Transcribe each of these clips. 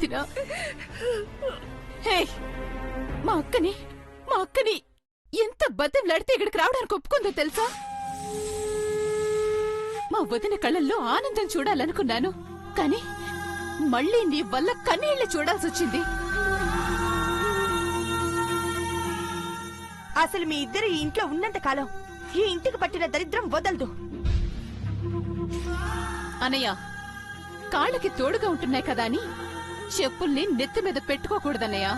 వదినా. హే, మా అక్కని ఎంత బతిమలాడితే ఇక్కడికి రావడానికి ఒప్పుకుందో తెలుసా? మా వదిన కళ్ళల్లో ఆనందం చూడాలనుకున్నాను, కానీ మళ్ళీ నీ వల్ల కన్నీళ్లు చూడాల్సొచ్చింది. అసలు మీ ఇద్దరు ఈ ఇంట్లో ఉన్నంత కాలం ఈ ఇంటికి పట్టిన దరిద్రం వదలదు. అనయ్య, కాళ్ళకి తోడుగా ఉంటున్నాయి కదా అని చెప్పుల్ని నెత్తి మీద పెట్టుకోకూడదన్నయ్య.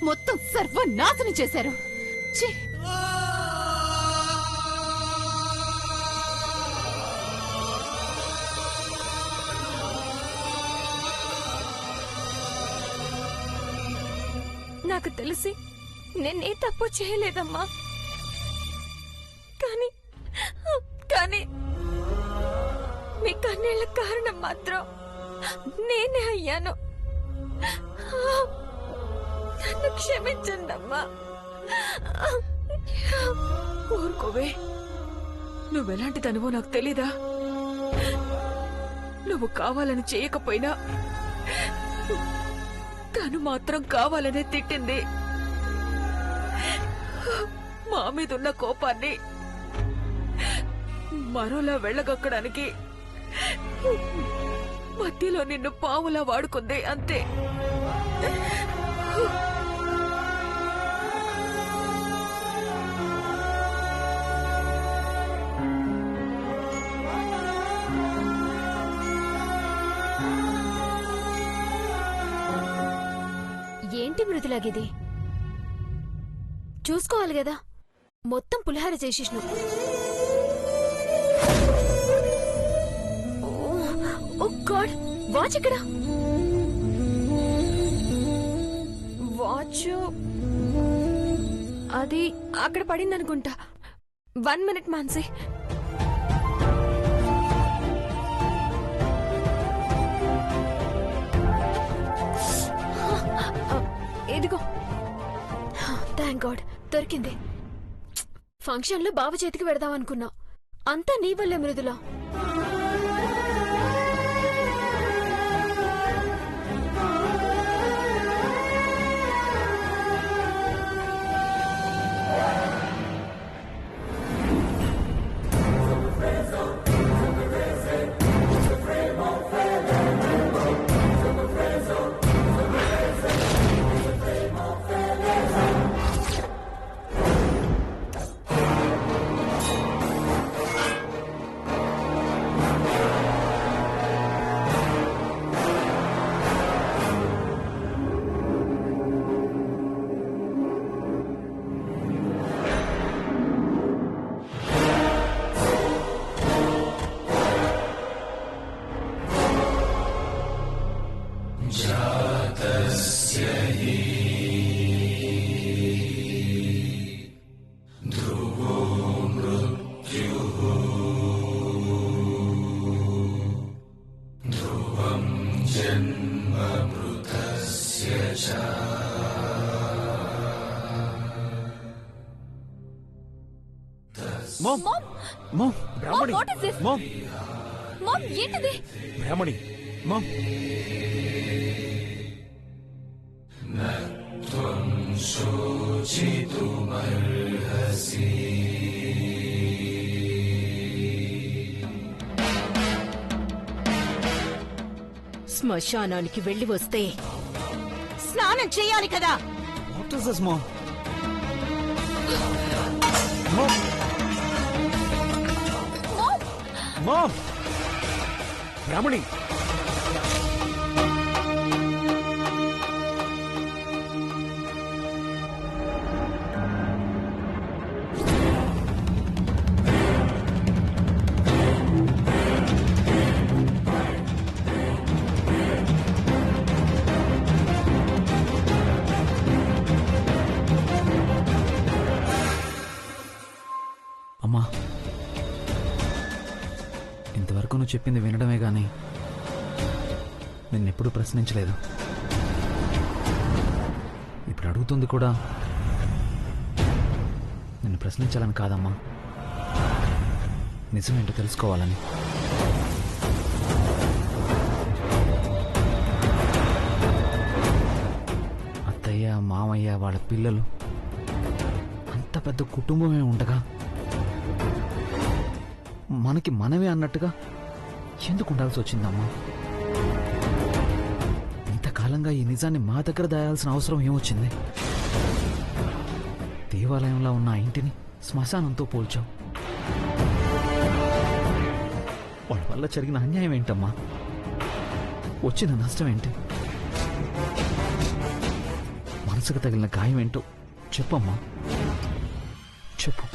మొత్తం సర్వనాశనం చేశారు. ఛీ! నాకు తెలిసి నేనే తప్పు చేయలేదమ్మా, కానీ మీ కన్నీళ్ళ కారణం మాత్రం నేనే అయ్యాను. నన్ను క్షమించండమ్మా. ఊరుకోవే, నువ్వెలాంటి తనువో నాకు తెలీదా? నువ్వు కావాలని చేయకపోయినా తను మాత్రం కావాలనే తిట్టింది. మా మీదున్న కోపాన్ని మరోలా వెళ్ళగక్కడానికి మధ్యలో నిన్ను పావులా వాడుకుంది, అంతే. ఏంటి మృదులాగిది? చూసుకోవాలి కదా, మొత్తం పులిహార చేసేసిను. ఓ గాడ్, వాచ్ ఎక్కడ? వాచ్ అది అక్కడ పడిందనుకుంటా. 1 minute మాన్సీ. ఇదిగో, థ్యాంక్ గాడ్ దొరికింది. ఫంక్షన్ లో బావ చేతికి పెడదామనుకున్నా, అంతా నీ వల్లే మృదులా. ఏంటిది? బ్రాహ్మణి మామ్, శ్మశానానికి వెళ్లి వస్తే స్నానం చేయాలి కదా. What is this mom? Mom, mom, Brahmani, అమ్మా, ఇంతవరకు నువ్వు చెప్పింది వినడమే గాని నిన్నెప్పుడు ప్రశ్నించలేదు. ఇప్పుడు అడుగుతుంది కూడా నిన్ను ప్రశ్నించాలని కాదమ్మా, నిజమేంటో తెలుసుకోవాలని. అత్తయ్య మామయ్య వాళ్ళ పిల్లలు అంత పెద్ద కుటుంబమే ఉండగా మనకి మనమే అన్నట్టుగా ఎందుకు ఉండాల్సి వచ్చిందమ్మా? ఇంతకాలంగా ఈ నిజాన్ని మా దగ్గర దాయాల్సిన అవసరం ఏమొచ్చింది? దేవాలయంలో ఉన్న ఆ ఇంటిని శ్మశానంతో పోల్చాం. వాళ్ళ వల్ల జరిగిన అన్యాయం ఏంటమ్మా? వచ్చిన నష్టం ఏంటి? మనసుకు తగిలిన గాయం ఏంటో చెప్పమ్మా, చెప్పు.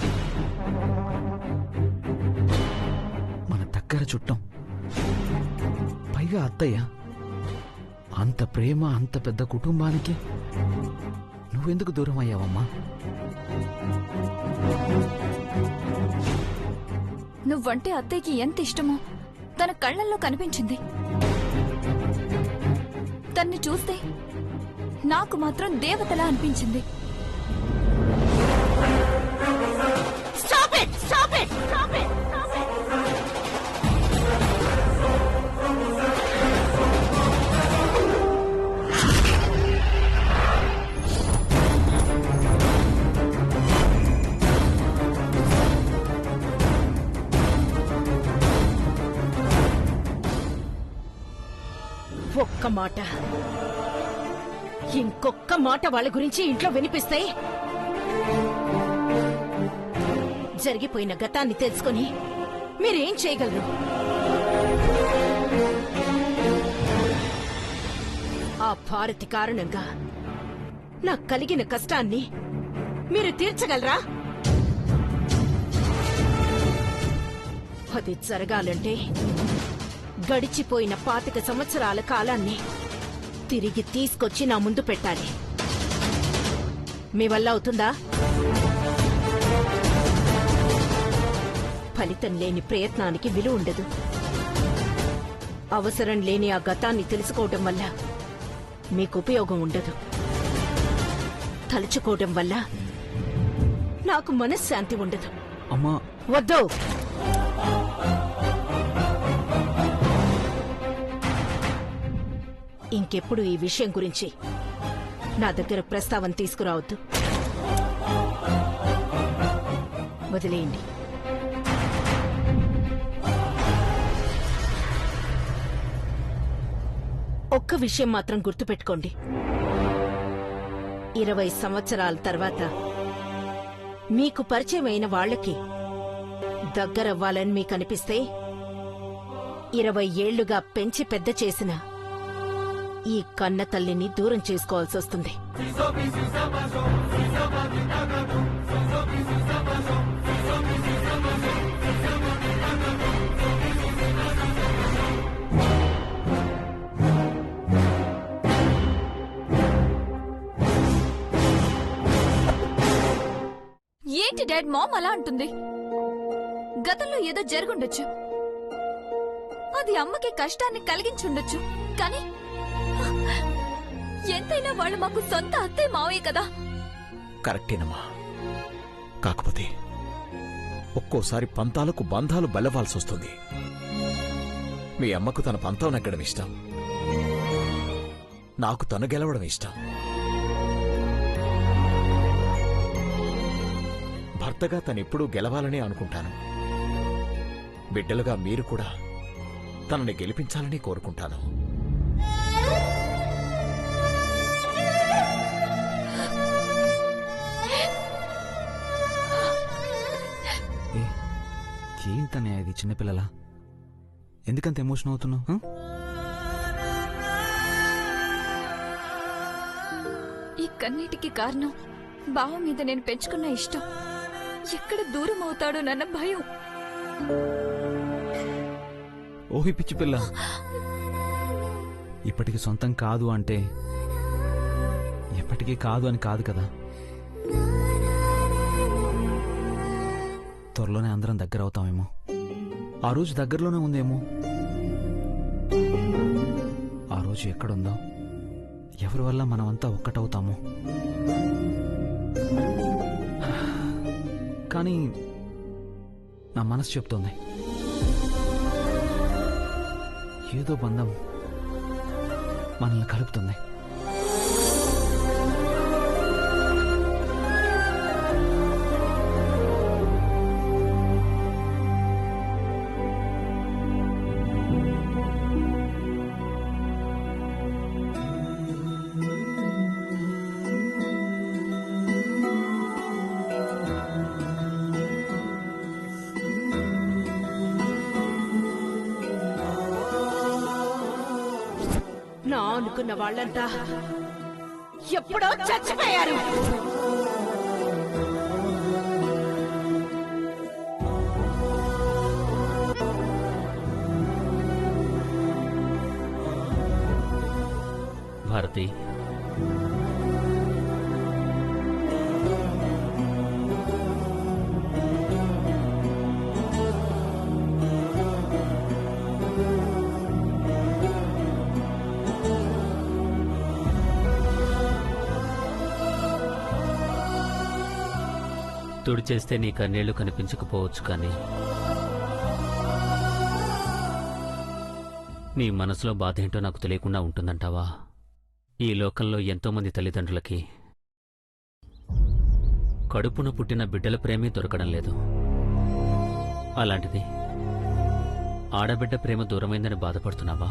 మన దగ్గర చుట్టం, పైగా అత్తయ్య. అంత ప్రేమ, అంత పెద్ద కుటుంబానికి నువ్వెందుకు దూరం అయ్యావమ్మా? నువ్వంటే అత్తయ్యకి ఎంత ఇష్టమో తన కళ్ళల్లో కనిపించింది. తన్ని చూస్తే నాకు మాత్రం దేవతలా అనిపించింది. Stop it! Stop it! Stop it! Stop it! ఒక్క మాట, ఇంకొక్క మాట వాళ్ళ గురించి ఇంట్లో వినిపిస్తే జరిగిపోయిన గతాన్ని తెలుసుకొని మీరేం చేయగలరు? ఆ భారతి కారణంగా నాకు కలిగిన కష్టాన్ని మీరు తీర్చగలరా? అది జరగాలంటే గడిచిపోయిన 25 సంవత్సరాల కాలాన్ని తిరిగి తీసుకొచ్చి నా ముందు పెట్టాలి. మీ వల్ల అవుతుందా? ఫలితం లేని ప్రయత్నానికి విలువ ఉండదు. అవసరం లేని ఆ గతాన్ని తెలుసుకోవడం వల్ల మీకు ఉపయోగం ఉండదు. తలుచుకోవడం వల్ల నాకు మనశ్శాంతి ఉండదు. అమ్మా, వద్దు. ఇంకెప్పుడు ఈ విషయం గురించి నా దగ్గర ప్రస్తావన తీసుకురావద్దు. వదిలేయండి. ఒక్క విషయం మాత్రం గుర్తుపెట్టుకోండి. 20 సంవత్సరాల తర్వాత మీకు పరిచయమైన వాళ్ళకి దగ్గరవ్వాలని మీకు అనిపిస్తే 20 ఏళ్లుగా పెంచి పెద్ద చేసిన ఈ కన్న తల్లిని దూరం చేసుకోవాల్సి వస్తుంది. ఏంటి డాడ్ మామ్ అలా అంటుంది? గతంలో ఏదో జరుగుండొచ్చు, అది అమ్మకి కష్టాన్ని కలిగించుండొచ్చు, కానీ ఎంతైనా వాళ్ళు మాకు సొంత అత్తయ్య మావయ్య కదా. కరెక్టేనమ్మా. కాకపోతే ఒక్కోసారి పంతాలకు బంధాలు బలవాల్సొస్తుంది. మీ అమ్మకు తన పంతం నెగ్గడం ఇష్టం, నాకు తను గెలవడం ఇష్టం. భర్తగా తనెప్పుడూ గెలవాలనే అనుకుంటాను. బిడ్డలుగా మీరు కూడా తనని గెలిపించాలని కోరుకుంటాను. ఏంటనే అది చిన్నపిల్లల? ఎందుకంత ఎమోషన్ అవుతున్నావు? ఈ కన్నీటికి కారణం బావ మీద నేను పెంచుకున్న ఇష్టం ఎక్కడ దూరం అవుతాడోనన్న భయం. ఓహి పిచ్చి పిల్ల, ఇప్పటికి సొంతం కాదు అంటే ఎప్పటికీ కాదు అని కాదు కదా. త్వరలోనే అందరం దగ్గర అవుతామేమో. ఆ రోజు దగ్గరలోనే ఉందేమో. ఆ రోజు ఎక్కడుందో, ఎవరి వల్ల మనమంతా ఒక్కటవుతామో. కానీ నా మనసు చెప్తోంది ఏదో బంధం మనల్ని కలుపుతుంది. అనుకున్న వాళ్ళంతా ఎప్పుడో చచ్చిపోయారు. భారతి, తుడిచేస్తే నీ కన్నీళ్లు కనిపించకపోవచ్చు, కానీ నీ మనసులో బాధ ఏంటో నాకు తెలియకుండా ఉంటుందంటావా? ఈ లోకంలో ఎంతోమంది తల్లిదండ్రులకి కడుపున పుట్టిన బిడ్డల ప్రేమే దొరకడం లేదు. అలాంటిది ఆడబిడ్డ ప్రేమ దూరమైందని బాధపడుతున్నావా?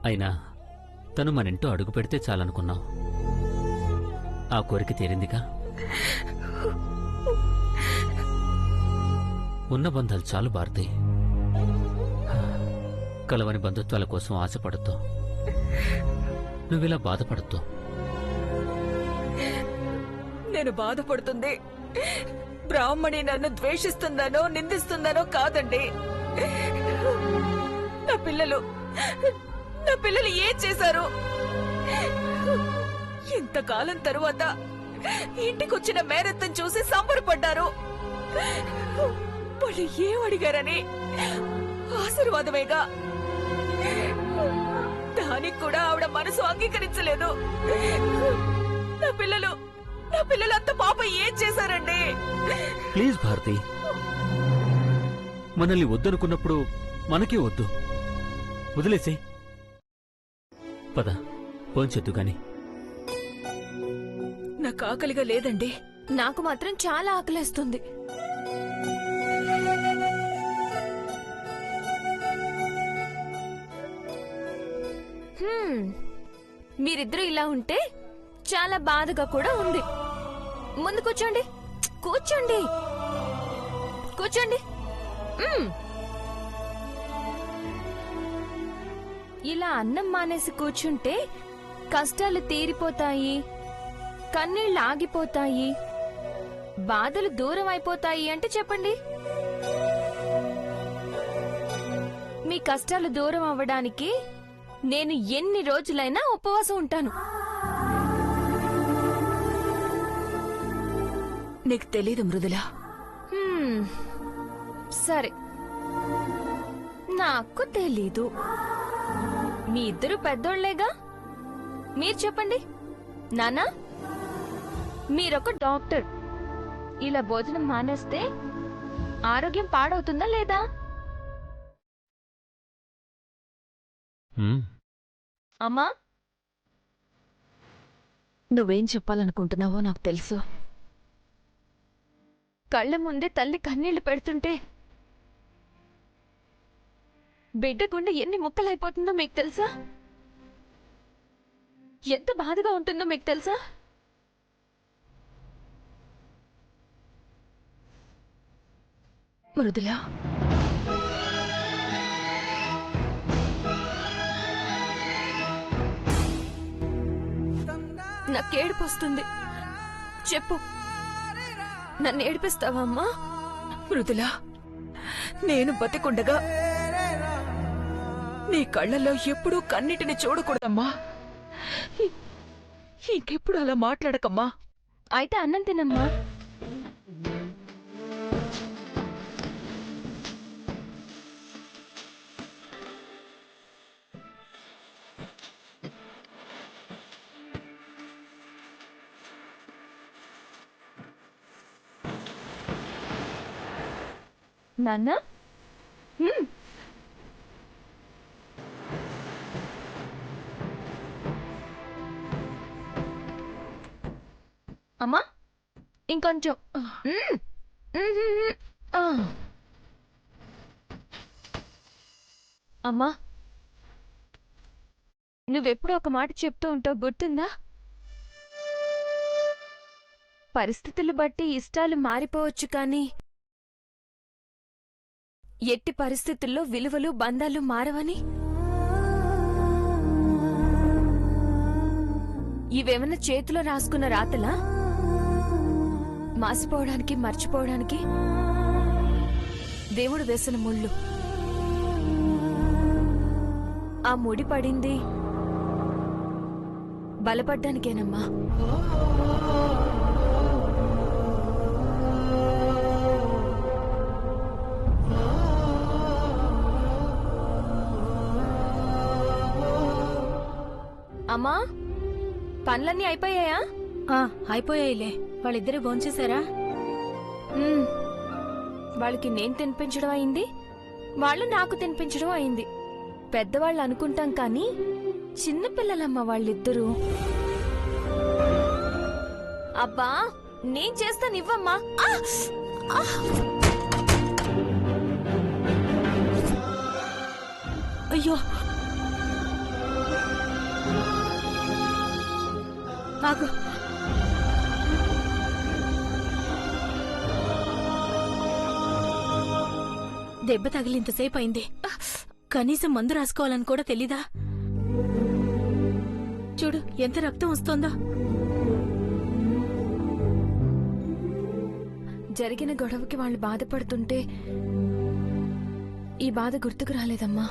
అయినా తను మనింటో అడుగు పెడితే చాలనుకున్నావు. ఆ కోరిక తీరిందిగా. ఉన్న బంధాలు చాలు భారతి. కలవని బంధుత్వాల కోసం ఆశపడుతూ నువ్విలా బాధపడుతూ. నేను బాధపడుతుంది బ్రాహ్మణి నన్ను ద్వేషిస్తుందనో నిందిస్తుందనో కాదండి. నా పిల్లలు ఏం చేశారు? ఇంతకాలం తరువాత ఇంటికొచ్చిన మేనత్తను చూసి సంబరపడ్డారు. వాళ్ళు ఏం అడిగారని ఆశీర్వాదమేగా. దానికి కూడా ఆవిడ మనసు అంగీకరించలేదు. నా పిల్లలు అంత పాప ఏం చేశారండి? ప్లీజ్ భారతి, మనల్ని వద్దనుకున్నప్పుడు మనకే వద్దు, వదిలేసే. పద పోంచెద్దు గాని. నాకు ఆకలిగా లేదండి. నాకు మాత్రం చాలా ఆకలేస్తుంది. మీరిద్దరూ ఇలా ఉంటే చాలా బాధగా కూడా ఉంది. ముందు కూర్చోండి, కూర్చోండి, కూర్చోండి. ఇలా అన్నం మానేసి కూర్చుంటే కష్టాలు తీరిపోతాయి, కన్నీళ్లు ఆగిపోతాయి, బాధలు దూరం అయిపోతాయి అంటే చెప్పండి. మీ కష్టాలు దూరం అవ్వడానికి నేను ఎన్ని రోజులైనా ఉపవాసం ఉంటాను. నీకు తెలీదు మృదులా. సరే, నాకు తెలీదు. మీ ఇద్దరు పెద్దోళ్లేగా. మీరు చెప్పండి నానా, మీరొక డాక్టర్. ఇలా భోజనం మానేస్తే ఆరోగ్యం పాడవుతుందా లేదా? అమ్మా, నువ్వేం చెప్పాలనుకుంటున్నావో నాకు తెలుసు. కళ్ళ ముందే తల్లి కన్నీళ్లు పెడుతుంటే బిడ్డ గుండె ఎన్ని ముక్కలైపోతుందో మీకు తెలుసా? ఎంత బాధగా ఉంటుందో మీకు తెలుసా? మృదులా, నాకేడుపు వస్తుంది. చెప్పు, నన్ను ఏడిపిస్తావా అమ్మా? మృదులా, నేను బతికుండగా నీ కళ్ళల్లో ఎప్పుడూ కన్నిటిని చూడకూడదమ్మా. ఇంకెప్పుడు అలా మాట్లాడకమ్మా. అయితే అన్నం తినమ్మా. నాన్న, అమ్మా ఇంకొంచెం. అమ్మా, నువ్వెప్పుడు ఒక మాట చెప్తూ ఉంటావు, గుర్తుందా? పరిస్థితులు బట్టి ఇష్టాలు మారిపోవచ్చు, కానీ ఎట్టి పరిస్థితుల్లో విలువలు బంధాలు మారవని? ఇవేమన్నా చేతిలో రాసుకున్న రాతలా? మాసిపోవడానికి మర్చిపోవడానికి దేవుడు వేసిన ముళ్ళు. ఆ ముడి పడింది బలపడ్డానికేనమ్మా. అమ్మా, పనులన్నీ అయిపోయాయా? అయిపోయాయిలే. వాళ్ళిద్దరూ భోంచేశారా? వాళ్ళకి నేను తినిపించడం అయింది, వాళ్ళు నాకు తినిపించడం అయింది. పెద్దవాళ్ళు అనుకుంటాం కానీ చిన్నపిల్లలమ్మ వాళ్ళిద్దరూ. అబ్బా, నేను చేస్తానివ్వమ్మా. అయ్యో, ఆగు. దెబ్బ తగిలి ఇంతసేపు అయింది. కనీసం మందు రాసుకోవాలని కూడా తెలీదా? చూడు ఎంత రక్తం వస్తోందో. జరిగిన గొడవకి వాళ్ళు బాధపడుతుంటే ఈ బాధ గుర్తుకు రాలేదమ్మా.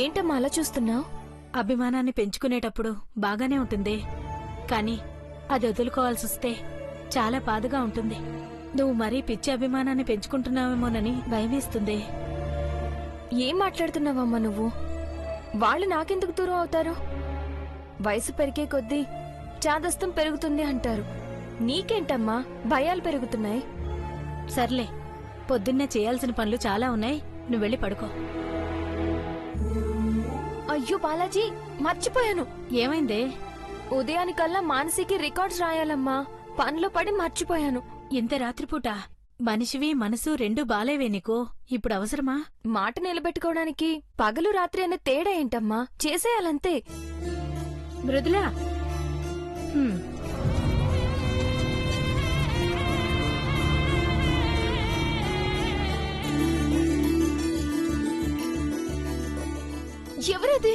ఏంటమ్మా అలా చూస్తున్నావు? అభిమానాన్ని పెంచుకునేటప్పుడు బాగానే ఉంటుంది, కానీ అది వదులుకోవాల్సొస్తే చాలా బాధగా ఉంటుంది. నువ్వు మరీ పిచ్చి అభిమానాన్ని పెంచుకుంటున్నావేమోనని భయమేస్తుంది. ఏం మాట్లాడుతున్నావమ్మా నువ్వు? వాళ్ళు నాకెందుకు దూరం అవుతారు? వయసు పెరిగే కొద్దీ చాదస్తం పెరుగుతుంది అంటారు. నీకేంటమ్మా భయాలు పెరుగుతున్నాయి? సర్లే, పొద్దున్నే చేయాల్సిన పనులు చాలా ఉన్నాయి, నువ్వు వెళ్ళి పడుకో. అయ్యో బాలాజీ, మర్చిపోయాను. ఏమైందే? ఉదయానికల్లా మానసికి రికార్డ్స్ రాయాలమ్మా. పనిలో పడి మర్చిపోయాను. ఇంత రాత్రిపూట మనిషివి మనసు రెండూ బాలేవే నీకు. ఇప్పుడు అవసరమా? మాట నిలబెట్టుకోవడానికి పగలు రాత్రి అనే తేడా ఏంటమ్మా? చేసేయాలంతే. మృదులా, ఎవరది?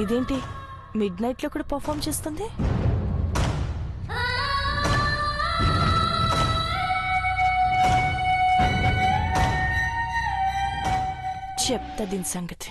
ఇదేంటి మిడ్ నైట్ లో కూడా పర్ఫార్మ్ చేస్తుంది? చెప్తా దీని సంగతి.